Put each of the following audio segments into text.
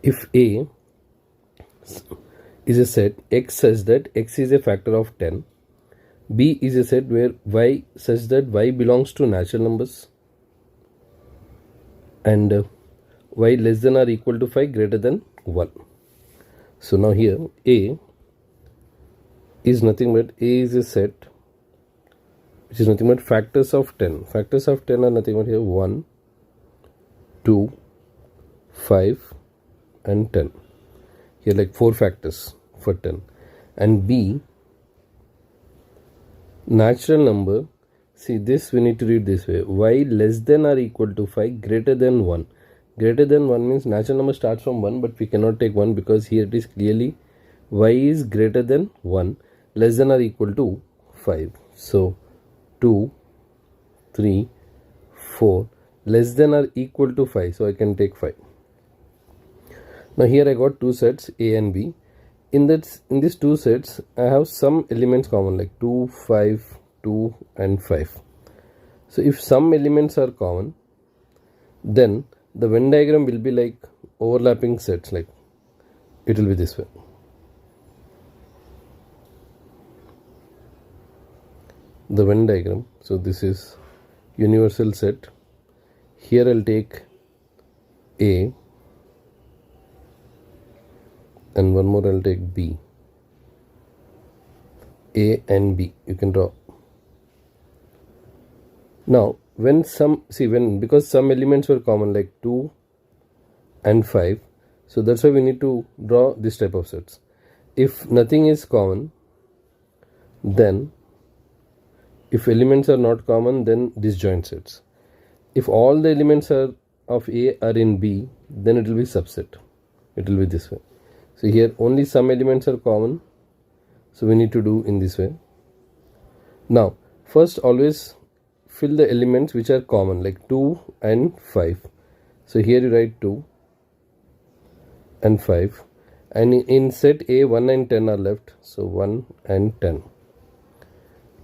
if A is a set X such that X is a factor of 10, B is a set where Y such that Y belongs to natural numbers, and Y less than or equal to 5 greater than 1. So now here A is nothing but A is a set which is nothing but factors of 10. Factors of 10 are nothing but here 1, 2, 5 and 10. Here like 4 factors for 10. And B, natural number, see this we need to read this way, Y less than or equal to 5 greater than 1. Greater than 1 means natural number starts from 1, but we cannot take 1 because here it is clearly Y is greater than 1, less than or equal to 5. So 2, 3, 4, less than or equal to 5, so I can take 5. Now here I got two sets A and B. In these two sets I have some elements common like 2, 5, 2 and 5. So if some elements are common, then the Venn diagram will be like overlapping sets, like it will be this way. The Venn diagram, so this is universal set. Here I'll take A and one more I'll take B. A and B you can draw. Now because some elements were common like 2 and 5, so that's why we need to draw this type of sets. If nothing is common, then if elements are not common, then disjoint sets. If all the elements of A are in B, then it will be subset. It will be this way. So here only some elements are common, so we need to do in this way. Now first always fill the elements which are common like 2 and 5. So here you write 2 and 5, and in set A 1 and 10 are left, so 1 and 10.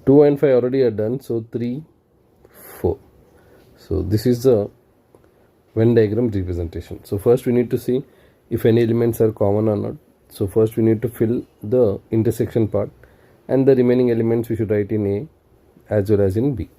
2 and 5 already are done, so 3, 4. So this is the Venn diagram representation. So first we need to see if any elements are common or not. So first we need to fill the intersection part, and the remaining elements we should write in A as well as in B.